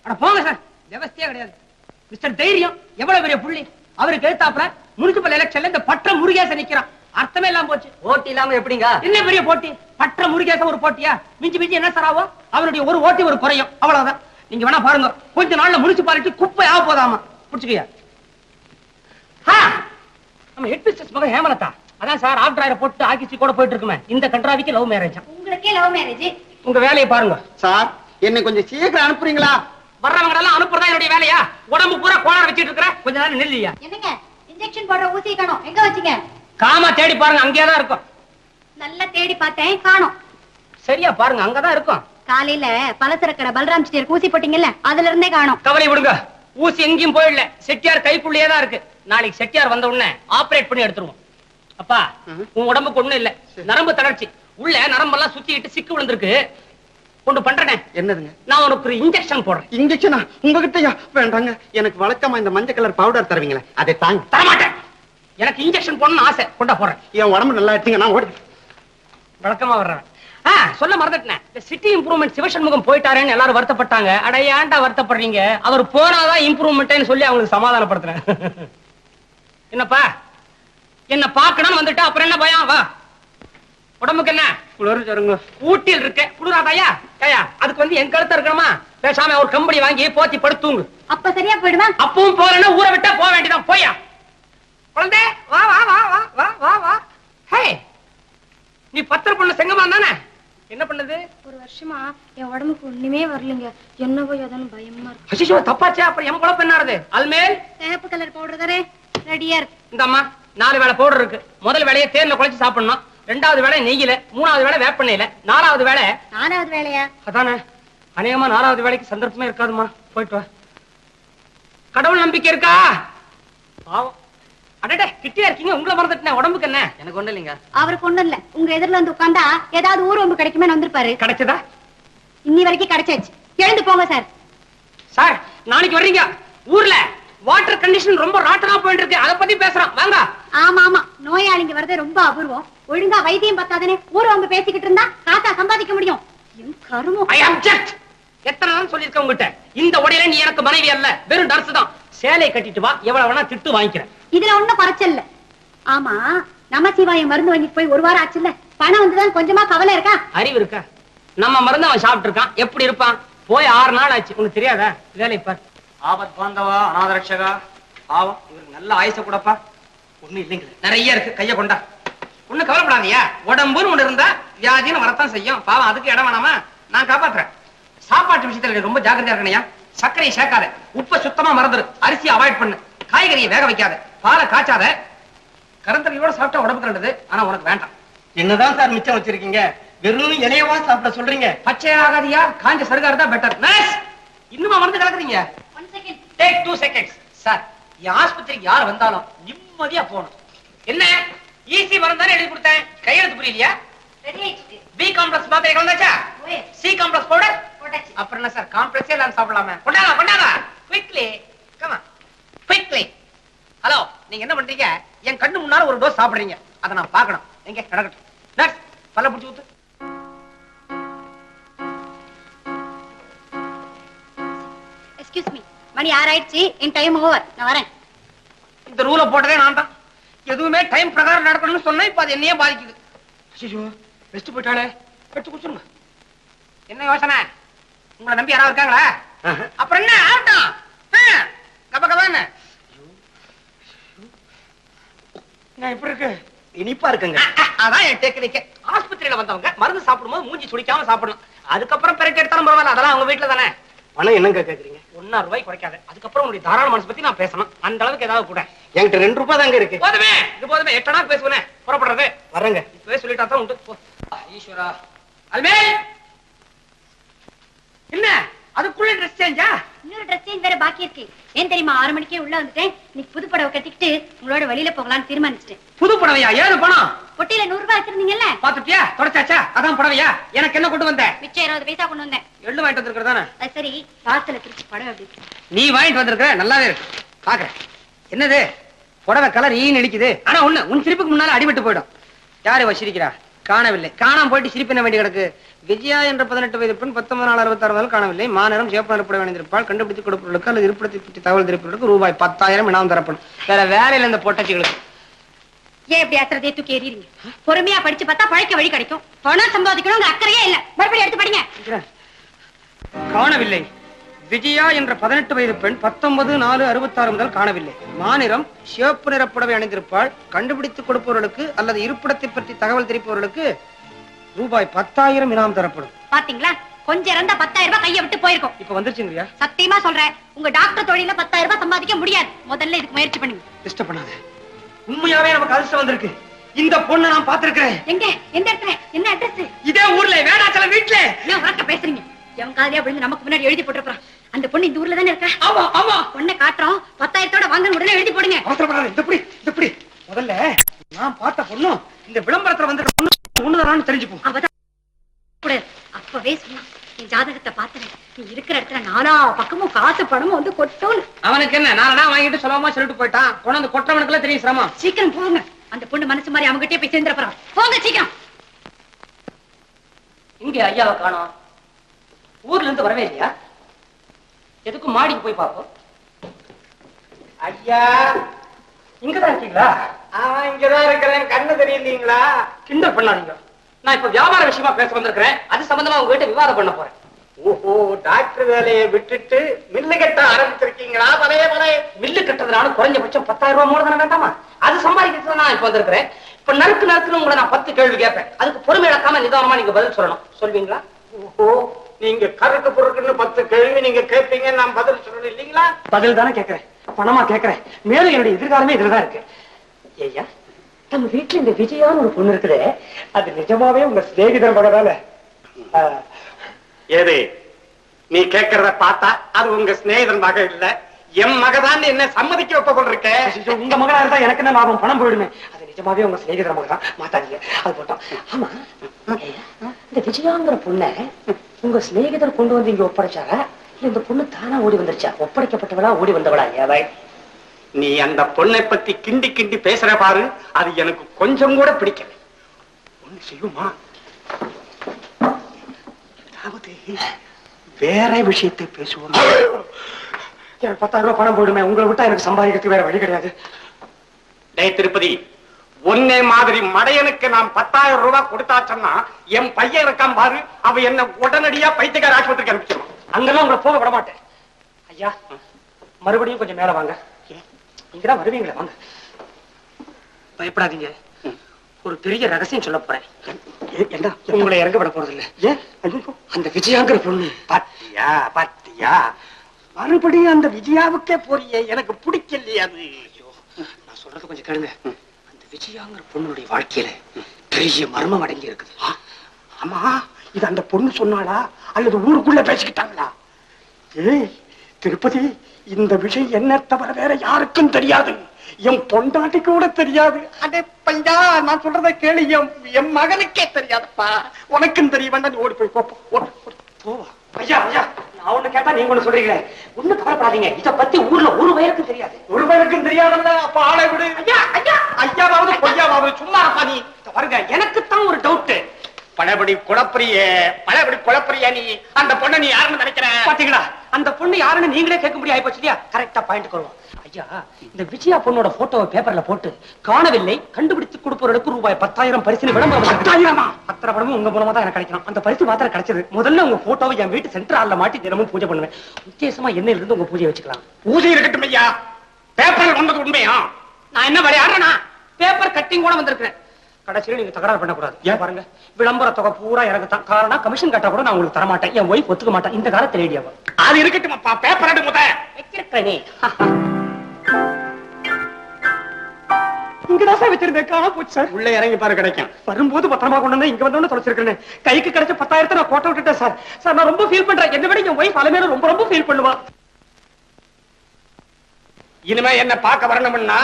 அட போங்க சார், விவசாயே கிடையாது. மிஸ்டர் தைரியம் எவ்வளவு பெரிய புள்ளி, அவருக்கு எழுத்தாப்புல முனிசிபல் எலெக்ஷன்ல இந்த பற்ற முருகேசன் நிக்கிறான். அர்த்தமே இல்லாம போச்சு. போட்டி இல்லாம எப்படிங்க? என்ன பெரிய போட்டி? பற்ற முருகேசன் ஒரு போட்டியா? மிஞ்சி மிஞ்சி என்ன சார் ஆகும்? அவனுடைய ஒரு ஓட்டி ஒரு குறையும், அவ்வளவுதான். நீங்க வேணா பாருங்க, கொஞ்ச நாள்ல முனிசிபாலிட்டி குப்பை ஆக போதாமா. புடிச்சுக்கையா நம்ம ஹெட் மிஸ்டர்ஸ் மகன் ஹேமலதா. அதான் சார் ஆஃப்டர் ஆயிரம் போட்டு ஆக்கிச்சு கூட போயிட்டு இருக்குமே. இந்த கண்ட்ராவிக்கு லவ் மேரேஜ். உங்களுக்கே லவ் மேரேஜ்? உங்க வேலையை பாருங்க சார். என்னை கொஞ்சம் சீக்கிரம் அனுப்புறீங்களா? வர்றவங்க எல்லாம் அனுப்புறதா என்னுடைய வேலையா? உடம்பு பூரா கோளாறு வச்சிட்டு இருக்கிற, கொஞ்ச நேரம் நில்லையா? என்னங்க இன்ஜெக்ஷன் போடுற ஊசி காணோம், எங்க வச்சீங்க? காமா தேடி பாருங்க, அங்கேதான் இருக்கும். நல்லா தேடி பார்த்தேன், காணோம். சரியா பாருங்க, அங்கதான் இருக்கும். காலையில பலசரக்கடை பலராம் செட்டியார் ஊசி போட்டீங்கல்ல, அதுல இருந்தே காணோம். கவலை விடுங்க, ஊசி எங்கேயும் போயிடல. செட்டியார் கைக்குள்ளேயே தான் இருக்கு. நாளைக்கு செட்டியார் வந்த உடனே ஆபரேட் பண்ணி எடுத்துருவோம். அப்பா, உன் உடம்புக்கு ஒண்ணும் இல்ல, நரம்பு தளர்ச்சி. உள்ள நரம்பெல்லாம் சுத்திட்டு சிக்கு விழுந்திருக்கு. கொண்டு பண்றேனே. என்னதுங்க? நான் உனக்கு ஒரு இன்ஜெக்ஷன் போடுறேன். இன்ஜெக்ஷனா? உங்ககிட்டயா? வேண்டாங்க, எனக்கு வழக்கமா இந்த மஞ்சள் கலர் பவுடர் தருவீங்களே, அதை தாங்க. தரமாட்டேன். எனக்கு இன்ஜெக்ஷன் போடணும்னு ஆசை, கொண்டா போடுறேன். என் உடம்பு நல்லா எடுத்தீங்க, நான் ஓடி. வழக்கமா வர்றேன். சொல்ல மறந்துட்டேன், இந்த சிட்டி இம்ப்ரூவ்மெண்ட் சிவசண்முகம் போயிட்டாருன்னு எல்லாரும் வருத்தப்பட்டாங்க. அட ஏன்டா வருத்தப்படுறீங்க? அவர் போனாதான் இம்ப்ரூவ்மெண்ட்னு சொல்லி அவங்களுக்கு சமாதானப்படுத்துறேன். என்னப்பா, என்ன பாக்கணும்னு வந்துட்டா அப்புறம் என்ன பயம்? வா. உடம்புக்கு என்ன குளிர் சொல்லுங்க. ஊட்டியில் இருக்க குளிராதாயா? ஏயா, அதுக்கு வந்து என் கழுத்த இருக்கணுமா? பேசாம ஒரு கம்பெனி வாங்கி போத்தி படுத்துங்க. அப்ப சரியா போயிடுமா? அப்பவும் போறேன்னா ஊரை விட்டா போக வேண்டியதான். போயா குழந்தை, வா வா வா வா வா வா வா. ஹே, நீ பத்திர பொண்ணு செங்கமான் தானே? என்ன பண்ணது? ஒரு வருஷமா என் உடம்புக்கு ஒண்ணுமே வரலங்க. என்ன போய் அதானு பயமா இருக்கு. அசிஷோ, தப்பாச்சே. அப்புறம் என் குழப்பம் என்ன ஆறுது? அல்மேல் சேப்பு கலர் பவுடர் தானே ரெடியா இருக்கு. இந்த அம்மா 4 வேளை பவுடர் இருக்கு. முதல் வேலையை தேன்ல குழைச்சு சாப்பிடணும், 2வது வேலை நெய்யில, 3வது வேலை வேப்பெண்ணெயில, 4வது வேலை. 4வது வேலையா? அதானே. அநேகமா 4வது வேலைக்கு சந்தர்ப்பமே இருக்காதுமா. போயிட்டு வா. கடவுள் நம்பிக்கை இருக்கா? பாவம். அடடே, கிட்டியா இருக்கீங்க. உங்களை மறந்துட்டேன். உடம்புக்கு என்ன? எனக்கு ஒண்ணு இல்லைங்க. அவருக்கு ஒண்ணும் இல்ல. உங்க எதிரில வந்து உட்கார்ந்தா ஏதாவது ஊர்வம்பு கிடைக்குமே வந்திருப்பாரு. கிடைச்சதா? இன்னி வரைக்கும் கிடைச்சாச்சு. எழுந்து போங்க சார். சார், நாளைக்கு வர்றீங்க. ஊர்ல வாட்டர் கண்டிஷன் ரொம்ப ராட்டனா போயிட்டு இருக்கு, அத பத்தி பேசுறோம். வாங்க. ஆமா ஆமா, நோயாளிங்க வரதே ரொம்ப அபூர்வம். ஒழுங்கா வைத்தியம் பத்தாதனே ஊர்வம்பு பேசிக்கிட்டு இருந்தா காசா சம்பாதிக்க முடியும். என் கருமம். I object. எத்தனை நாள் சொல்லிருக்க உங்ககிட்ட, இந்த உடையில நீ எனக்கு மனைவி அல்ல, வெறும் நர்ஸ் தான். சேலை கட்டிட்டு வா, எவ்வளவு வேணா திட்டு வாங்கிக்கிறேன். இதுல ஒண்ணும் குறைச்சல் இல்ல. ஆமா, நமசிவாய மருந்து வாங்கிட்டு போய் 1 வாரம் ஆச்சுல்ல, பணம் வந்துதான் கொஞ்சமா கவலை இருக்கா? அறிவு இருக்கா? நம்ம மருந்து அவன் சாப்பிட்டு இருக்கான், எப்படி இருப்பான்? போய் 6 நாள் ஆச்சு, உனக்கு தெரியாதா? வேலை பார். ஆபத் பாந்தவா, அநாத ரட்சகா. பாவம், இவருக்கு நல்ல ஆயுச கூடப்பா. ஒண்ணு இல்லைங்க, நிறைய இருக்கு, கைய கொண்டா. ஒண்ணு கவலைப்படாதீயா, உடம்புன்னு ஒண்ணு இருந்தா வியாதின்னு வரத்தான் செய்யும். பாவம், அதுக்கு இடம் வேணாமா? நான் காப்பாத்துறேன். சாப்பாட்டு விஷயத்துல ரொம்ப ஜாக்கிரதையா இருக்கணையா. சர்க்கரையை சேர்க்காத, உப்பை சுத்தமா மறந்துரு, அரிசியை அவாய்ட் பண்ணு, காய்கறியை வேக வைக்காத, பாலை காய்ச்சாத. கரந்தரையோட சாப்பிட்டா உடம்புக்கு நல்லது, ஆனா உனக்கு வேண்டாம். என்னதான் சார் மிச்சம் வச்சிருக்கீங்க? வெறும் இலையவா சாப்பிட சொல்றீங்க? பச்சை ஆகாதியா, காஞ்ச சருகா இருந்தா பெட்டர். நர்ஸ், இன்னுமா வந்து கலக்குறீங்க? 1 செகண்ட். Take 2 seconds. சார், என் ஆஸ்பத்திரிக்கு யார் வந்தாலும் நிம்மதியா போகணும். என்ன ஈஸி மருந்து தானே எழுதி கொடுத்தேன், கையெழுத்து புரியலையா? ரெடி ஆயிடுச்சு. பி காம்ப்ளெக்ஸ் மாத்திரை கலந்தாச்சா? சி காம்ப்ளெக்ஸ் பவுடர் போட்டாச்சு. அப்புறம் என்ன சார், காம்ப்ளெக்ஸே எல்லாம் சாப்பிடலாமே. கொண்டாங்க கொண்டாங்க, quickly come on, quickly. Hello, நீங்க என்ன பண்றீங்க? என் கண்ணு முன்னால ஒரு டோஸ் சாப்பிடுறீங்க, அதை நான் பார்க்கணும். எங்க நடக்கட்டும். நர்ஸ், பல்ல பிடிச்சு ஊத்து. எக்ஸ்கியூஸ் மீ, மணி 6 ஆயிடுச்சு, என் டைம் ஓவர், நான் வரேன். இந்த ரூலை போட்டதே நான் தான். எதுவுமே டைம் பிரகாரம் நடக்கணும்னு சொன்னா இப்ப அது என்னையே பாதிக்குது. ஐயோ, பெஸ்ட் போயிட்டாலே, எடுத்து குடிச்சிருங்க. என்ன யோசனை? உங்களை நம்பி யாராவது இருக்காங்களா? அப்புறம் என்ன ஆகட்டும். கப கபான்னு இப்படி இருக்கு, இனிப்பா இருக்குங்க. அதான் என் டெக்னிக். ஆஸ்பத்திரியில வந்தவங்க மருந்து சாப்பிடும்போது மூஞ்சி சுடிக்காம சாப்பிடணும். அதுக்கப்புறம் பிறகு எடுத்தாலும் பரவாயில்ல, அதெல்லாம் அவங்க வீட்டுல தானே. பணம் என்னங்க கேக்குறீங்க? 1 ரூபாய் குறைக்காத. அதுக்கப்புறம் உங்களுடைய தாராள மனசு பத்தி நான் பேசணும். அந்த அளவுக்கு ஏதாவது கூட. என்கிட்ட 2 ரூபாய் தாங்க இருக்கு. போதுமே, இது போதுமே. 8 நாள் பேசுவேனே, புறப்படுறது. வரங்க. இப்பவே சொல்லிட்டா தான் உண்டு. ஈஸ்வரா. அல்மேல், என்ன அதுக்குள்ள ட்ரெஸ் சேஞ்சா? இன்னொரு ட்ரெஸ் சேஞ்ச் வேற பாக்கி இருக்கு. ஏன் தெரியுமா? 6 மணிக்கே உள்ள வந்துட்டேன். இன்னைக்கு புது புடவை கட்டிக்கிட்டு உங்களோட வெளியில போகலான்னு தீர்மானிச்சிட்டேன். புது புடவையா? ஏது பணம்? பொட்டியில 100 ரூபாய் வச்சிருந்தீங்கல்ல, பாத்துட்டியா? தொடச்சாச்சா? அதான் புடவையா? எனக்கு என்ன கொண்டு வந்த? மிச்சம் 20 பைசா கொண்டு வந்தேன். எள்ளு வாங்கிட்டு வந்திருக்கிறதானே? அது சரி, வாசல திருச்சி புடவை எப்படி இருக்கு? நீ வாங்கிட்டு வந்திருக்கிற, நல்லாவே இருக்கு. பாக்குறேன். என்னது புடவை கலர் ஈன்னு அடிக்குது. ஆனா ஒண்ணு, உன் சிரிப்புக்கு முன்னால அடிபட்டு போயிடும். யாரு வச்சிருக்கிறா? காணவில்லை. காணாம போயிட்டு சிரிப்பின வேண்டி கிடக்கு. விஜயா என்ற 18 வயது பெண் 19 நாள் காணவில்லை. மாநிலம் சிவப்பு நிறப்பட வேண்டியிருப்பால் கண்டுபிடித்து கொடுப்பவர்களுக்கு அல்லது இருப்பிடத்தை பற்றி தகவல் தெரிவிப்பவர்களுக்கு ரூபாய் 10,000 இனாம் தரப்படும். வேற வேலையில இந்த பொட்டச்சிகளுக்கு. ஏன் இப்படி அசரதே தூக்கி எறிறீங்க? பொறுமையா படிச்சு பார்த்தா பழைக்க வழி கிடைக்கும். பணம் சம்பாதிக்கணும் அக்கறையே இல்ல. மறுபடியும் எடுத்து படிங்க. காணவில்லை. விஜயா என்ற 18 வயது பெண் 19/4/66 முதல் காணவில்லை. மாநிலம் சிவப்பு நிற புடவை அணிந்திருப்பாள். கண்டுபிடித்து கொடுப்பவர்களுக்கு அல்லது இருப்பிடத்தை பற்றி தகவல் தெரிவிப்பவர்களுக்கு ரூபாய் 10,000 இனாம் தரப்படும். பாத்தீங்களா? கொஞ்சம் இருந்தா 10,000 ரூபாய் கையை விட்டு போயிருக்கும். இப்ப வந்துருச்சுங்கய்யா. சத்தியமா சொல்றேன், உங்க டாக்டர் தொழில 10,000 ரூபாய் சம்பாதிக்க முடியாது. முதல்ல இதுக்கு முயற்சி பண்ணுங்க. டிஸ்டர்ப் பண்ணாத. உண்மையாவே நமக்கு அதிர்ஷ்டம் வந்திருக்கு. இந்த பொண்ணை நான் பார்த்திருக்கிறேன். எங்க? எந்த இடத்துல? என்ன அட்ரஸ்? இதே ஊர்ல வேணாச்சல வீட்டுல. ஏன் உரக்க பேசுறீங்க? எவன் காதையா விழுந்து நமக்கு முன்னாடி எழுதி போட்டுருக்கான். அந்த பொண்ணு இந்த ஊர்ல தானே இருக்கா? ஆமா ஆமா. பொண்ணை காட்டுறோம். 10,000 வாங்க உடனே எழுதி போடுங்க. அவசரப்படாத. இந்த இப்படி முதல்ல நான் பார்த்த பொண்ணு இந்த விளம்பரத்துல வந்த பொண்ணு ஒண்ணுதானான்னு தெரிஞ்சுப்போம். அவதான் கூட அப்பவே சொன்னா, என் ஜாதகத்தை பார்த்தேன், நீ இருக்கிற இடத்துல நாலா பக்கமும் காசு பணமும் வந்து கொட்டும். அவனுக்கு என்ன, நானா வாங்கிட்டு சொல்லமா சொல்லிட்டு போயிட்டான். கொண்டாந்து கொட்டவனுக்குள்ள தெரியும் சிரமம். சீக்கிரம் போங்க. அந்த பொண்ணு மனசு மாதிரி அவங்ககிட்டயே போய் சேர்ந்துறப்பறம். போங்க சீக்கிரம். இங்க ஐயாவை காணோம். ஊர்ல இருந்து வரவே இல்லையா? எதுக்கும் மாடிக்கு போய் பாப்போம். ஐயா இங்கதான் இருக்கீங்களா? இங்கதான் இருக்கிறேன். கண்ணு தெரியலீங்களா? கிண்டல் பண்ணாதீங்க. நான் இப்ப வியாபார விஷயமா பேச வந்திருக்கிறேன். அது சம்பந்தமா உங்ககிட்ட விவாதம் பண்ண போறேன். ஓஹோ, டாக்டர் வேலையை விட்டுட்டு மில்லு கட்ட ஆரம்பிச்சிருக்கீங்களா? பழைய மில்லு கட்டுறதுனால குறைஞ்சபட்சம் 10,000 ரூபாய் மூலதனம் வேண்டாமா? அது சம்பாதிக்கிறது நான் இப்ப வந்திருக்கிறேன். இப்ப நறுக்குன்னு உங்களை நான் 10 கேள்வி கேட்பேன். அதுக்கு பொறுமை இழக்காம நிதானமா நீங்க பதில் சொல்லணும். சொல்வீங்களா? ஓஹோ, நீங்க கருக்கு பொருட்கள்னு 10 கேள்வி நீங்க கேட்பீங்க, நான் பதில் சொல்லணும் இல்லீங்களா? பதில் தானே கேட்கிறேன், பணமா கேட்கிறேன். மேலும் என்னுடைய எதிர்காலமே இதுலதான் இருக்கு. ஐயா, நம்ம வீட்டுல இந்த விஜயான்னு ஒரு பொண்ணு இருக்குதே, அது நிஜமாவே உங்க சிநேகிதர் மகதானே? ஏது நீ கேட்கறத பார்த்தா அது உங்க சிநேகிதன் மக இல்ல, என் மகதான். என்ன சம்மதிக்க வைப்ப போல் இருக்க. உங்க மகனா இருந்தா எனக்கு என்ன லாபம்? பணம் போயிடுமே. அது நிஜமாவே உங்க சிநேகிதர் மகதான். மாத்தாதீங்க. அது போட்டோம். ஆமா, இந்த விஜயாங்கிற பொண்ணை உங்க சிநேகிதர் கொண்டு வந்து இங்க ஒப்படைச்சாரா, இல்ல இந்த பொண்ணு தானா ஓடி வந்துருச்சா? ஒப்படைக்கப்பட்டவளா ஓடி வந்தவளா? ஏவாய், நீ அந்த பொண்ணை பத்தி கிண்டி கிண்டி பேசுற பாரு, அது எனக்கு கொஞ்சம் கூட பிடிக்கல. ஒண்ணு செய்யுமா, வேற விஷயத்தை பேசுவோம். எனக்கு 10,000 ரூபாய் பணம் போயிடுமே. உங்களை விட்டா எனக்கு சம்பாதிக்கிறதுக்கு வேற வழி கிடையாது. டேய் திருப்பதி, ஒன்னே மாதிரி மடையனுக்கு நான் 10,000 ரூபாய் கொடுத்தாச்சன்னா என் பையன் இருக்கான் பாரு, அவ என்ன உடனடியா பைத்தியக்கார ஆஸ்பத்திரிக்கு அனுப்பிச்சிருவான். அங்கெல்லாம் உங்களை போக விட மாட்டேன். ஐயா, மறுபடியும் கொஞ்சம் மேல வாங்க. இங்கதான் வருவீங்களா? வாங்க, பயப்படாதீங்க. ஒரு பெரிய ரகசியம் சொல்ல போறேன். உங்களை இறங்க விட போறது இல்ல. அந்த விஜயாங்கிற பொண்ணு பாத்தியா பாத்தியா, மறுபடியும் அந்த விஜயாவுக்கே போறியே, எனக்கு பிடிக்கலையே அது. ஐயோ, நான் சொல்றது கொஞ்சம் கேளுங்க. அந்த விஜயாங்கிற பொண்ணுடைய வாழ்க்கையில பெரிய மர்மம் அடங்கி இருக்குது. ஆமா, இது அந்த பொண்ணு சொன்னாளா அல்லது ஊருக்குள்ள பேசிக்கிட்டாங்களா? ஏய் திருப்பதி, இந்த விஷயம் என்ன தவிர வேற யாருக்கும் தெரியாது. என் பொண்டாட்டி கூட தெரியாது. அடே பையா, நான் சொல்றத கேளு. என் மகனுக்கே தெரியாதுப்பா. உனக்கும் தெரிய வேண்டாம். நீ ஓடி போய் போவா. ஐயா ஐயா, நான் ஒண்ணு கேட்டா நீங்க ஒண்ணு சொல்றீங்களே. ஒண்ணு கவலைப்படாதீங்க. இத பத்தி ஊர்ல ஒரு வயலுக்கும் தெரியாது. ஒரு வயலுக்கும் தெரியாதல்ல? அப்ப ஆளை விடு. ஐயா ஐயா, ஐயாவது பொய்யாவது சும்மா இருப்பா நீ. பாருங்க, எனக்குத்தான் ஒரு டவுட். பழபடி குழப்பறிய நீ. அந்த பொண்ணை நீ யாருன்னு நினைக்கிற? பாத்தீங்களா, அந்த பொண்ணு யாருன்னு நீங்களே கேட்க முடியாது. ஆயிப்போச்சு இல்லையா? கரெக்டா பாயிண்ட் வருவோம். ஐயா, இந்த விஜயா பொண்ணோட போட்டோவை பேப்பர்ல போட்டு காணவில்லை, கண்டுபிடித்து கொடுப்பவர்களுக்கு ரூபாய் 10,000 பரிசு விளம்பரம். 10,000? பத்திர படமும் உங்க மூலமா தான் எனக்கு கிடைக்கணும். அந்த பரிசு மாத்திரம் கிடைச்சது. முதல்ல உங்க போட்டோவை என் வீட்டு சென்டர் ஹால்ல மாட்டி தினமும் பூஜை பண்ணுவேன். உத்தேசமா என்னையில இருந்து உங்க பூஜையை வச்சுக்கலாம். பூஜை இருக்கட்டும் ஐயா. பேப்பர் வந்தது உண்மையா? நான் என்ன விளையாடுறேன்னா, பேப்பர் கட்டிங் கூட வந்திருக்கிறேன். கடைசியில நீங்க தகராறு பண்ணக்கூடாது. ஏன் பாருங்க, விளம்பர தொகை பூரா எனக்கு தான். காரணம், கமிஷன் கட்ட கூட நான் உங்களுக்கு தர மாட்டேன். என் ஒய்ஃப் ஒத்துக்க மாட்டேன். இந்த காலத்துல ஐடியாவா? அது இருக்கட்டும் அப்பா, பேப்பர் எடு முத. வச்சிருக்கேனே. இங்கதான் சார் வச்சிருந்தேன். காணா போச்சு சார். உள்ள இறங்கி பாரு, கிடைக்கும். வரும்போது பத்திரமா கொண்டு வந்தா, இங்க வந்தோன்னு தொலைச்சிருக்கேன். கைக்கு கிடைச்ச 10,000 நான் கோட்டை விட்டுட்டேன் சார். சார், நான் ரொம்ப ஃபீல் பண்றேன். என்ன விட என் ஒய்ஃப் அலமேல ரொம்ப ரொம்ப ஃபீல் பண்ணுவா. இனிமே என்ன பார்க்க வரணும்னா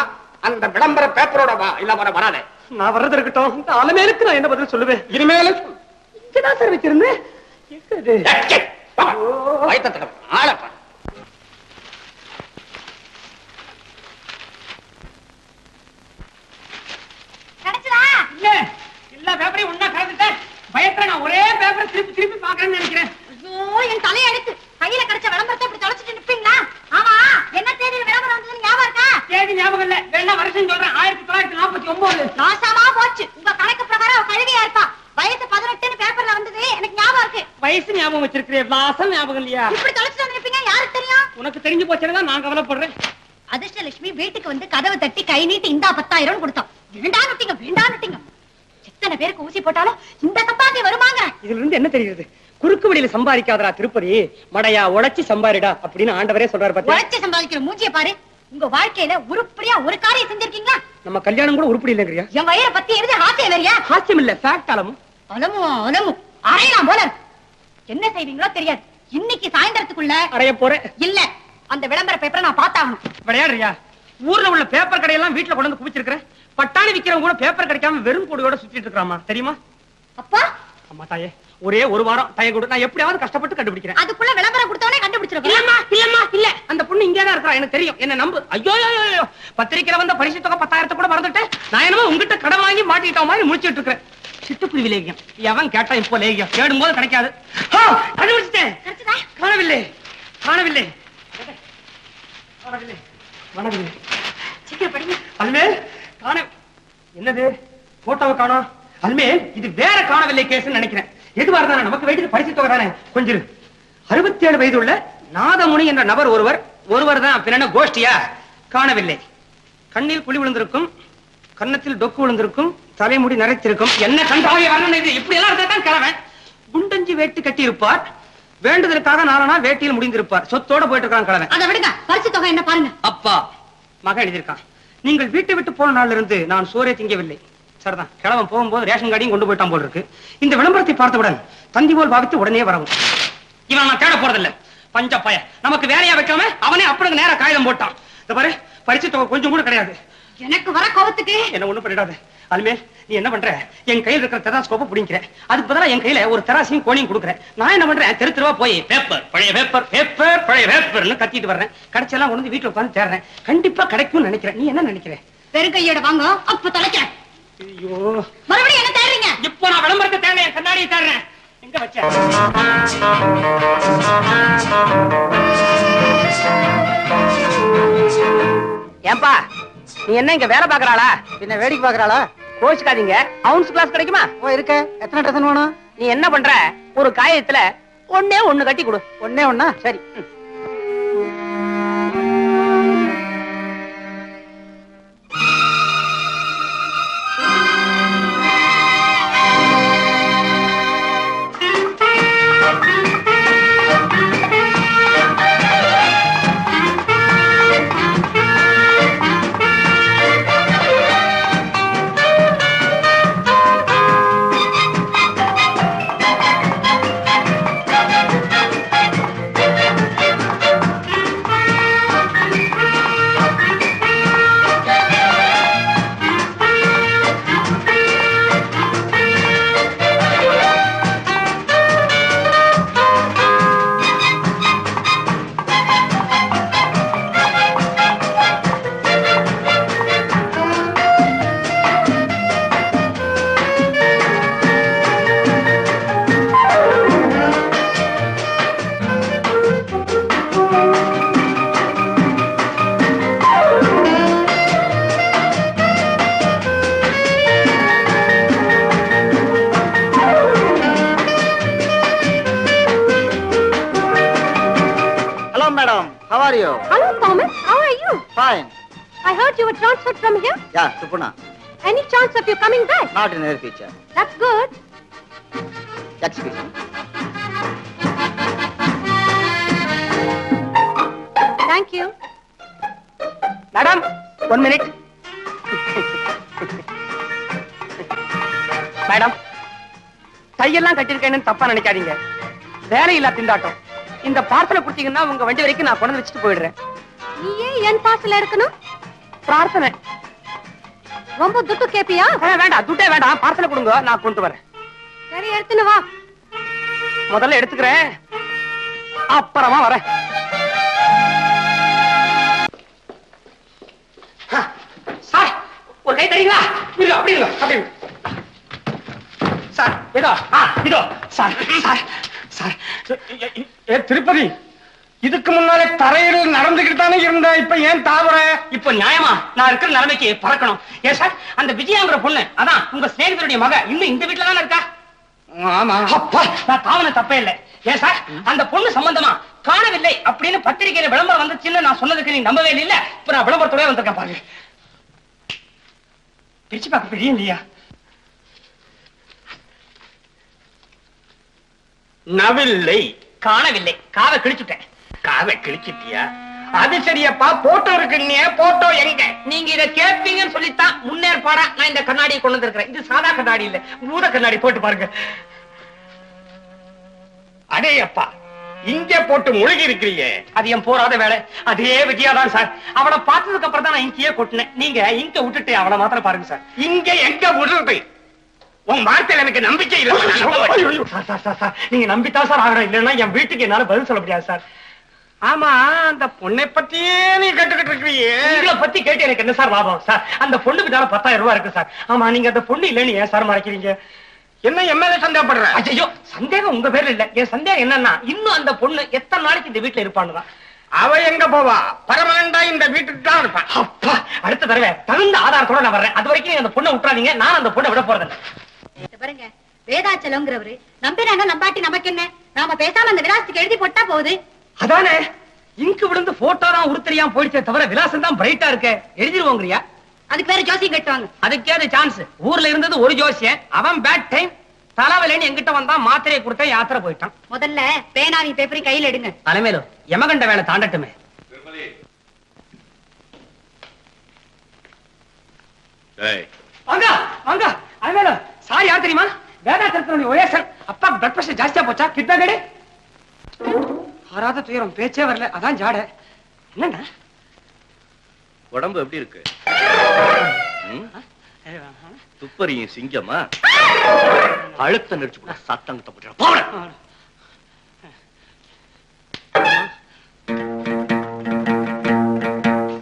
அந்த விளம்பர பேப்பரோட வா, இல்ல வராதே. நான் வர்றது இருக்கட்டும். இந்த அலமேலுக்கு நான் என்ன பதில் சொல்லுவேன்? இனிமேல இங்கதான் சார் வச்சிருந்தேன். ஆளப்பா. கிடைச்சதா? இல்ல இல்ல, பேப்பரே ஒண்ணா 459. நாசமா போச்சு. உங்க கணக்கு பிரகாரம் அவ கழுவியா இருப்பா. வயசு 18ன்னு பேப்பர்ல வந்தது எனக்கு ஞாபகம் இருக்கு. வயசு ஞாபகம் வச்சிருக்கிறேன், வாசம் ஞாபகம் இல்லையா? இப்படி தொலைச்சிட்டு வந்திருப்பீங்க, யாருக்கு தெரியும்? உனக்கு தெரிஞ்சு போச்சுன்னு தான் நான் கவலைப்படுறேன். அதிர்ஷ்டலட்சுமி வீட்டுக்கு வந்து கதவை தட்டி கை நீட்டி இந்தா 10,000 கொடுத்தோம். வேண்டான்னுட்டீங்க. எத்தனை பேருக்கு ஊசி போட்டாலும் இந்த சம்பாதி வருமாங்க. இதுல இருந்து என்ன தெரியுது? குறுக்கு வழியில சம்பாதிக்காதடா திருப்பதி, மடையா உழைச்சி சம்பாரிடா அப்படின்னு ஆண்டவரே சொல்றாரு. பாத்தியா, உழைச்சி சம்பாதிக்கிற மூஞ்சிய பாரு. உங்க வாழ்க்கையில உருப்படியா ஒரு காரியம் செஞ்சிருக்கீங்களா? நம்ம கல்யாணம் கூட உருப்படி இல்லைங்கறியா? என் வயிறை பத்தி எழுதி ஹாஸ்யம் வேறியா? ஹாஸ்யம் இல்ல, ஃபேக்ட். அலமும் அரையலாம் போல. என்ன செய்வீங்களோ தெரியாது. இன்னைக்கு சாயந்தரத்துக்குள்ள அறைய போறேன். இல்ல, அந்த விளம்பர பேப்பரை நான் பார்த்தாகணும். விளையாடுறியா? ஊர்ல உள்ள பேப்பர் கடையெல்லாம் வீட்டுல கொண்டு வந்து குவிச்சிருக்கிறேன். பட்டாணி விக்கிறவங்க கூட பேப்பர் கிடைக்காம வெறும் கூடையோட சுத்திட்டு இருக்காமா, தெரியுமா? அப்பா, அம்மா தாயே, ஒரே ஒரு வாரம் டைம் கொடு, நான் எப்படியாவது கஷ்டப்பட்டு கண்டுபிடிக்கிறேன். அதுக்குள்ள விளம்பரம் கொடுத்தவனே கண்டுபிடிச்சிருக்கோம். இல்ல, அந்த பொண்ணு இங்கே தான் இருக்கா, எனக்கு தெரியும். என்ன நம்பு. ஐயோ, பத்திரிக்கையில வந்த பரிசு தொகை 10,000 கூட மறந்துட்டேன். நான் என்னமோ உங்ககிட்ட கடன் வாங்கி மாட்டிட்ட மாதிரி முடிச்சிட்டு இருக்கிறேன். சிட்டுக்குருவி லேகியம் எவன் கேட்டா இப்போ லேகியம் தேடும் போது கிடைக்காது. கண்டுபிடிச்சிட்டேன். காணவில்லை. சீக்கிரம் படிங்க. அல்மேல் காண, என்னது போட்டோவை காணோம்? அல்மேல், இது வேற காணவில்லை கேஸ் நினைக்கிறேன். எதுவா இருந்தாலும் நமக்கு வேண்டியது பரிசு தொகை தானே. கொஞ்சம் 67 வயது உள்ள நாதமுனி என்ற நபர் ஒருவர் தான். பின்ன கோஷ்டியா? காணவில்லை. கண்ணில் குழி விழுந்திருக்கும், கன்னத்தில் டொக்கு விழுந்திருக்கும், தலைமுடி நரைத்திருக்கும். என்ன கண்டாவே வரணும் இது? இப்படி எல்லாம் இருந்தா தான் கிழவன். குண்டஞ்சி வேட்டி கட்டி இருப்பார், வேண்டுதலுக்காக 4 நாள் வேட்டியில் முடிந்திருப்பார். சொத்தோட போயிட்டு இருக்கான் கிழவன். அதை விடுங்க, பரிசு தொகை என்ன பாருங்க. அப்பா மகன் எழுதியிருக்கான். நீங்கள் வீட்டை விட்டு போன நாள்ல இருந்து நான் சோறே திங்கவில்லை. சரிதான், கிழவன் போகும்போது ரேஷன் கார்டையும் கொண்டு போயிட்டான் போல் இருக்கு. இந்த விளம்பரத்தை பார்த்தவுடன் தந்தி போல் பாவித்து உடனே வரவும். இவன் நான் தேட போறதில்லை, பஞ்ச பய. நமக்கு வேலையா வைக்காம அவனே அப்படி நேரம் காகிதம் போட்டான். இந்த பாரு, பரிசு தொகை கொஞ்சம் கூட கிடையாது. எனக்கு வர கோபத்துக்கு என்ன ஒண்ணும் பண்ணிடாத. அல்மேல், நீ என்ன பண்ற? என் கையில் இருக்கிற தெராஸ்கோப்பை பிடிக்கிறேன், அதுக்கு பதிலா என் கையில ஒரு தெராசையும் கோணியும் கொடுக்குறேன். நான் என்ன பண்றேன்? தெருவா போய் பேப்பர் பழைய பேப்பர்னு கத்திட்டு வர்றேன். கடைச்செல்லாம் கொண்டு வீட்டுல உட்காந்து தேடுறேன். கண்டிப்பா கிடைக்கும்னு நினைக்கிறேன். நீ என்ன நினைக்கிற? பெரும் கையோட வாங்க, அப்ப தொலைக்கிறேன். ஐயோ, மறுபடியும் என்ன தேடுறீங்க? இப்போ நான் விளம்பரத்தை தேடுறேன், கண்ணாடியை தேடுறேன். எங்க வச்ச? ஏன்பா, நீ என்ன இங்க வேலை பாக்குறாளா? பின்ன வேடிக்கை பாக்குறாளா? கோச்சுக்காதீங்க, அவுன்ஸ் கிளாஸ் கிடைக்குமா? ஓ இருக்க. எத்தனை டசன் வேணும்? நீ என்ன பண்ற? ஒரு காயத்துல ஒண்ணே ஒண்ணு கட்டி கொடு. ஒண்ணே ஒண்ணா? சரி. How are you? Hello, Thomas. How are you? Fine. I heard you were transferred from here. Yeah, to Pune. Any chance of you coming back? Not in near future. That's good. Excuse me. Thank you. Madam, 1 minute. Madam, கையெல்லாம் கட்டிருக்கேன்னு தப்பா நினைக்காதீங்க. வேலையில்லா திண்டாட்டம். இந்த பார்சலை கொடுத்தீங்கன்னா உங்க வண்டி வரைக்கும் நான் கொண்டு வச்சுட்டு போயிடுறேன். நீயே என் பார்சல் எடுக்கணும்? பிரார்த்தனை. ரொம்ப துட்டு கேப்பியா? வேண்டாம், துட்டே வேண்டாம், பார்சலை கொடுங்க, நான் கொண்டு வரேன். சரி, எடுத்துன்னு வா. முதல்ல எடுத்துக்கிறேன், அப்புறமா வரேன். சார், ஒரு கை தரீங்களா? அப்படி அப்படி சார். இதோ சார். சார், சார், திருப்பதி, இதுக்கு முன்னாலே தரையில் நடந்துகிட்டு தானே இருந்த இப்ப ஏன் தாவற? இப்போ நியாயமா நான் இருக்கிற நிலைமைக்கு பறக்கணும். ஏன் சார் அந்த விஜயாங்கிற பொண்ணு அதான் உங்க சிநேகிதருடைய மக இன்னும் இந்த வீட்டுல தானே இருக்கா? ஆமா. அப்பா நான் தாவன தப்பே இல்லை. ஏன் சார் அந்த பொண்ணு சம்பந்தமா காணவில்லை அப்படின்னு பத்திரிகையில விளம்பரம் வந்துச்சுன்னு நான் சொன்னதுக்கு நீ நம்பவே இல்ல. இப்ப நான் விளம்பரத்தோட வந்திருக்கேன் பாருங்க. பிரிச்சு பார்க்க பெரிய இல்லையா? நவில்லை. காணவில்லை. காவை கிழிச்சுட்டேன். காவை கிழிச்சிட்டியா? அது சரியப்பா, போட்டோ இருக்கு. போட்டோ எங்க? நீங்க இத கேட்பீங்கன்னு சொல்லித்தான் முன்னேற்பாடா நான் இந்த கண்ணாடியை கொண்டு வந்திருக்கிறேன். இது சாதா கண்ணாடி இல்ல, பூத கண்ணாடி. போட்டு பாருங்க. அடே அப்பா, இங்க போட்டு முழுகி இருக்கிறீங்க. அது என் போராத வேலை. அதே விஜயா தான் சார். அவளை பார்த்ததுக்கு அப்புறம் தான் நான் இங்கேயே கொட்டினேன். நீங்க இங்க விட்டுட்டு அவளை மாத்திரம் பாருங்க சார். இங்க எங்க விடுறது? உன் வார்த்தையில எனக்கு நம்பிக்கை இல்லை. சார் நீங்க நம்பித்தான் சார் ஆகணும். இல்லைன்னா என் வீட்டுக்கு என்னால பதில் சொல்ல முடியாது சார். ஆமா, அந்த பொண்ணை பத்தியே நீ கேட்டுக்கிட்டு இருக்கிறீங்க. உங்களை பத்தி கேட்டு எனக்கு என்ன சார் லாபம் சார்? அந்த பொண்ணுக்கு தானே 10,000 ரூபாய் இருக்கு சார். ஆமா, நீங்க அந்த பொண்ணு இல்லைன்னு ஏன் சார் மறைக்கிறீங்க? என்ன எம்எல்ஏ சந்தேகப்படுற? ஐயோ, சந்தேகம் உங்க பேர்ல இல்ல. என் சந்தேகம் என்னன்னா இன்னும் அந்த பொண்ணு எத்தனை நாளைக்கு இந்த வீட்டுல இருப்பான்னு தான். அவ எங்க போவா? பரமனண்டா இந்த வீட்டுக்கு தான் இருப்பான். அப்பா, அடுத்த தடவை தகுந்த ஆதாரத்தோட நான் வர்றேன். அது வரைக்கும் நீங்க அந்த பொண்ணை விட்டுறாதீங்க. நான் அந்த பொண்ணை விட போறதில்லை. பாருங்க, வேதாச்சலங்கிறவரு நம்பினா நம்பாட்டி நமக்கு என்ன? நாம பேசாம அந்த விலாசத்துக்கு எழுதி போட்டா போகுது. அதானே, இங்கு விழுந்து போட்டோ தான் உருத்தரியாம போயிடுச்சே தவிர விலாசம் தான் பிரைட்டா இருக்க. எழுதிருவோங்கறியா? அதுக்கு வேற ஜோசியம் கட்டுவாங்க. அதுக்கே அது சான்ஸ். ஊர்ல இருந்தது ஒரு ஜோசியன், அவன் பேட் டைம் தலைவலின்னு எங்கிட்ட வந்தா மாத்திரையை கொடுத்த யாத்திரை போயிட்டான். முதல்ல பேனாவி பேப்பரை கையில் எடுங்க. தலைமையில யமகண்ட வேலை தாண்டட்டுமே. வாங்க வாங்க. தலைமையில சார் யார் தெரியுமா? வேதாச்சலத்தினுடைய ஒரேசன். அப்பா பிளட் பிரஷர் ஜாஸ்தியா போச்சா? கிட்னா கேடு. ஆறாத துயரம், பேச்சே வரல. அதான் ஜாட. என்னன்னா உடம்பு எப்படி இருக்கு? துப்பறியும் சிங்கமா? அழுத்த நெரிச்சு கூட சத்தம் போட்டு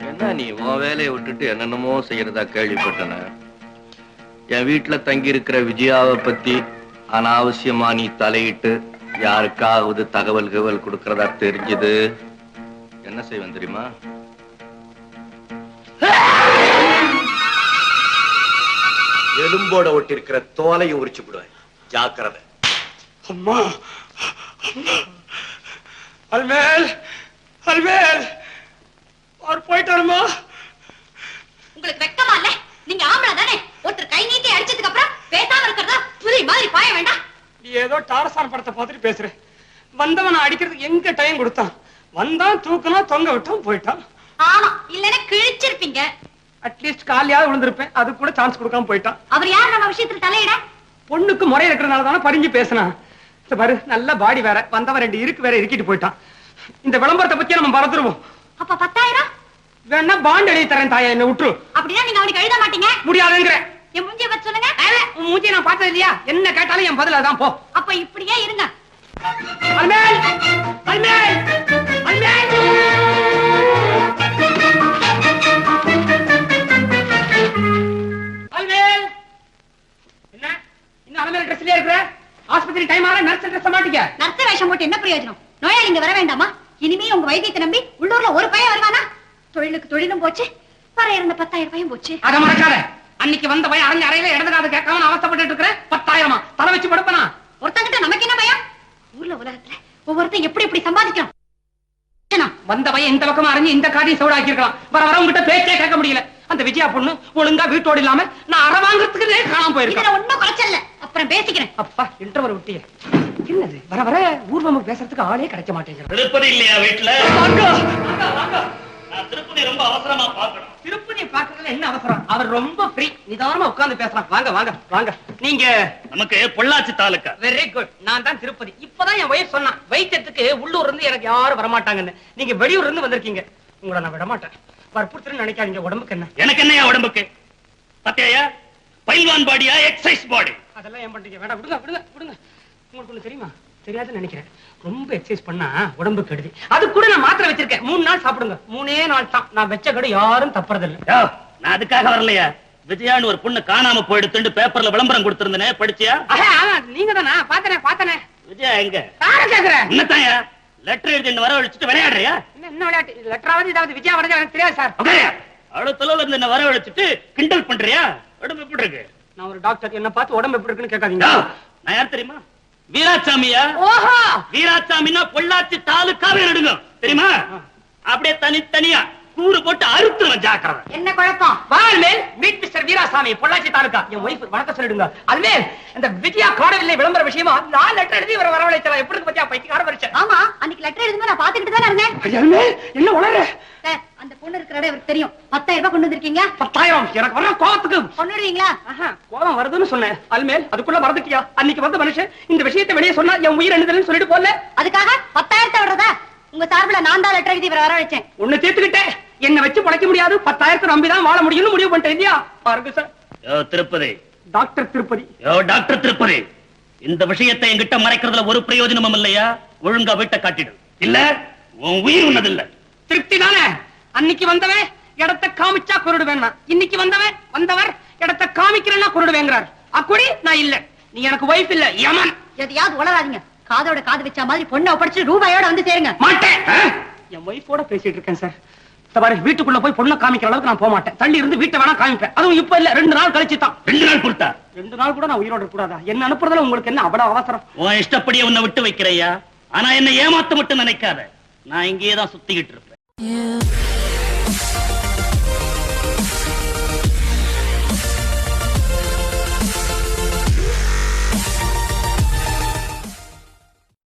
என்ன நீ உன் வேலையை விட்டுட்டு என்னென்னமோ செய்யறதா கேள்விப்பட்டன. என் வீட்டுல தங்கி இருக்கிற விஜயாவை பத்தி அனாவசியமா நீ தலையிட்டு யாருக்காவது தகவல் கொடுக்கறதா தெரிஞ்சது என்ன செய்வேன் தெரியுமா? எலும்போட ஒட்டி இருக்கிற தோலையும் உரிச்சு விடுவேன். ஜாக்கிரதை. அம்மா, அல்மேல், அல்மேல், அவர் போயிட்டாருமா. உங்களுக்கு வெக்கமா இல்ல? நீங்க ஆம்பளை தானே? ஒருத்தர் கை நீட்டி அடிச்சதுக்கு அப்புறம் பேசாம இருக்கிறதா புலி மாதிரி பாய வேண்டாம். நீ ஏதோ டாரசான் படத்தை பார்த்துட்டு பேசுற. வந்தவன் அடிக்கிறதுக்கு எங்க டைம் கொடுத்தான்? வந்தான், தூக்கனா, தொங்க விட்டான், போயிட்டான். ஆமா, இல்லன்னா கிழிச்சிருப்பீங்க. அட்லீஸ்ட் காலியாவது விழுந்திருப்பேன். அது கூட சான்ஸ் கொடுக்காம போயிட்டான். அவர் யார் நம்ம விஷயத்துல தலையிட? பொண்ணுக்கு முறை இருக்கிறனால தானே பறிஞ்சு பேசினான். பாரு, நல்ல பாடி வேற, வந்தவன் 2 இருக்கு வேற இருக்கிட்டு போயிட்டான். இந்த விளம்பரத்தை பத்தி நம்ம மறந்துருவோம். அப்ப 10,000 வேணா பாண்ட் எழுதி தரேன் தாயா, என்ன விட்டுரு. அப்படின்னா நீங்க அவனுக்கு எழுத மாட்டீங்க? முடியாதுங்கிற. என் மூஞ்சிய பத்தி சொல்லுங்க. உன் மூஞ்சியை நான் பார்த்தது இல்லையா? என்ன கேட்டாலும் என் பதில் அதான். போ. அப்ப இப்படியே இருங்க. அல்மேல், அல்மேல், அல்மேல். அல்மேல், என்ன இன்னும் அல்மேல் ட்ரெஸ்லயே இருக்கிற? ஆஸ்பத்திரி டைம் ஆற நர்ஸ் ட்ரெஸ் மாட்டிக்க. நர்ஸ் வேஷம் போட்டு என்ன பிரயோஜனம்? நோயாளி இங்க வர வேண்டாமா? இனிமே உங்க வைத்தியத்தை நம்பி உள்ளூர்ல ஒரு பையன் வருவானா? தொழிலுக்கு தொழிலும் போச்சு, வர இருந்த 10,000 ரூபாயும் போச்சு. அத மறக்காத. அன்னைக்கு வந்த பையன் அரங்க அறையில இடதுகாது கேட்காம அவஸ்தைப்பட்டு இருக்கிற. 10,000 தலை வச்சு படுப்பனா? ஒருத்தங்கிட்ட நமக்கு என்ன பயம்? ஊர்ல உலகத்துல ஒவ்வொருத்தன் எப்படி எப்படி சம்பாதிக்கலாம். வந்த பையன் இந்த பக்கமா அறிஞ்சு இந்த காரியம் சவுடாக்கி இருக்கலாம். வர வரவங்கிட்ட பேச்சே கேட்க முடியல. அந்த விஜயா பொண்ணு ஒழுங்கா வீட்டோடு இல்லாம நான் அற வாங்குறதுக்கு காணாம போயிருக்கேன். இதுல ஒண்ணும் குறைச்சல்ல. அப்புறம் பேசிக்கிறேன். அப்பா, இன்டர்வல் விட்டியே. என்னது வர வர ஊர்வமுக்கு பேசுறதுக்கு ஆளே கிடைக்க மாட்டேங்குது. திருப்பதி இல்லையா வீட்டுல? திருப்பதி ரொம்ப அவசரமா பாக்கணும். திருப்பதி பாக்குறதுல என்ன அவசரம்? அவர் ரொம்ப ஃப்ரீ, நிதானமா உட்கார்ந்து பேசலாம். வாங்க வாங்க வாங்க. நீங்க? நமக்கு பொள்ளாச்சி தாலுக்கா. Very good. நான் தான் திருப்பதி. இப்பதான் என் ஒய்ஃப் சொன்னா வைத்தியத்துக்கு உள்ளூர்ல இருந்து எனக்கு யாரும் வரமாட்டாங்கன்னு. நீங்க வெளியூர்ல இருந்து வந்திருக்கீங்க. உங்களை நான் விட மாட்டேன். வற்புறுத்துன்னு நினைக்காதீங்க. உடம்புக்கு என்ன? எனக்கு என்னையா உடம்புக்கு? பத்தையா பைல்வான் பாடியா எக்ஸசைஸ் பாடி? அதெல்லாம் ஏன் பண்றீங்க? வேண்டாம், விடுங்க விடுங்க விடுங்க. உங்களுக்கு ஒண்ணு தெரியுமா? தெரியாதுன்னு நினைக்கிறேன். ரொம்ப எக்ஸசைஸ் பண்ணா உடம்பு கெடுதி. அது கூட நான் மாத்திரை வச்சிருக்கேன். 3 நாள் சாப்பிடுங்க. 3 நாள் தான். நான் வச்ச கடை யாரும் தப்புறதில்லை. நான் அதுக்காக வரலையா? விஜயான்னு ஒரு பொண்ணு காணாம போயிடுத்து பேப்பர்ல விளம்பரம் கொடுத்திருந்தேனே, படிச்சியா? நீங்க தானா? பாத்தனே பாத்தனே. விஜயா எங்க? கேக்குறேன். என்னத்தாயா லெட்டர் எழுதி என்ன வரவழைச்சிட்டு விளையாடுறியா? என்ன விளையாட்டு லெட்டராவது இதாவது விஜயா வரது எனக்கு தெரியாது சார். அவ்வளவு தொலைவில் இருந்து என்ன வரவழைச்சிட்டு கிண்டல் பண்றியா? உடம்பு எப்படி இருக்கு? நான் ஒரு டாக்டர், என்ன பார்த்து உடம்பு எப்படி இருக்குன்னு கேட்காதீங்க. நான் யார் தெரியுமா? வீராசாமியா? ஓஹோ, வீராசாமின்னா பொள்ளாச்சி தாலுக்காவே நடுங்க தெரியுமா? அப்படியே தனித்தனியா கூறு போட்டு அறுத்துருவேன், ஜாக்கிரதை. என்ன குழப்பம்? வால்மேல் மீட் மிஸ்டர் வீராசாமி, பொள்ளாச்சி தாலுகா. என் ஒய்ஃப் வணக்கம் சொல்லிடுங்க. அதுமேல் இந்த விஜயா காடவில்லை விளம்பர விஷயமா நான் லெட்டர் எழுதி இவரை வரவழைச்சலாம். எப்படி இருக்கு பத்தியா பைத்தியக்கார வரிச்சேன். ஆமா, அன்னைக்கு லெட்டர் எழுதும்போது நான் பாத்துக்கிட்டு தானே இருந்தேன். ஐயாமே, என்ன உளற? சார், அந்த பொண்ணு இருக்கிற இடம் எனக்கு தெரியும். 10,000 ரூபாய் கொண்டு வந்திருக்கீங்க. 10,000 எனக்கு வர கோபத்துக்கு கொண்டுடுவீங்களா? கோபம் வருதுன்னு சொன்னேன். அதுமேல் அதுக்குள்ள மறந்துட்டியா? அன்னைக்கு வந்த மனுஷன் இந்த விஷயத்தை வெளியே சொன்னா என் உயிர் என்னதுன்னு சொல்லிட்டு போல. அதுக்காக 10,000 விடுறதா? உங்க சார்பில நான் தான் லெட்டர் எழுதி இவரை வரவழைச்சேன். ஒண்ணு தீர்த்துக்கிட்டேன். என்ன வச்சு பழைக்க முடியாது. 10,000 நம்பிதான் வாழ முடியும்னு முடிவு பண்ணிட்டேன் இல்லையா? பாருங்க sir. Tirupati doctor Tirupati. Doctor Tirupati, இந்த விஷயத்தை என்கிட்ட மறைக்கிறதுல ஒரு பிரயோஜனமும் இல்லையா? ஒழுங்கா வீட்டை காட்டிடு, இல்ல உன் உயிர் உன்னதில்ல. திருப்தி தானே? அன்னைக்கு வந்தவன் இடத்தை காமிச்சா குருடுவேன், இன்னைக்கு வந்தவர் இடத்தை காமிக்கிறேன்னா குருடுவேங்கிறார். அக்குடி நான் இல்ல. நீ எனக்கு வைஃப் இல்ல, யமன். எதையாவது உளராதீங்க. காதோட காது வச்ச மாதிரி பொண்ணை ஒப்படைச்சு ரூபாயோட வந்து சேருங்க. மாட்டேன். என் வைஃபோட பேசிட்டு இருக்கேன் சார். பாரு, வீட்டுக்குள்ள போய் பொண்ணை காமிக்கிற அளவுக்கு நான் போக மாட்டேன். தள்ளி இருந்து வீட்டை வேணா காமிப்பேன். அதுவும் இப்ப இல்ல, 2 நாள் கழிச்சு தான். 2 நாள் கொடுத்தா? 2 நாள் கூட நான் உயிரோட கூடாதா? என்ன அனுப்புறதுல உங்களுக்கு என்ன அவ்வளவு அவசரம்? உன் இஷ்டப்படியே உன்னை விட்டு வைக்கிறையா? ஆனா என்ன ஏமாத்த மட்டும் நினைக்காத. நான் இங்கேயே தான் சுத்திக்கிட்டு இருப்பேன்.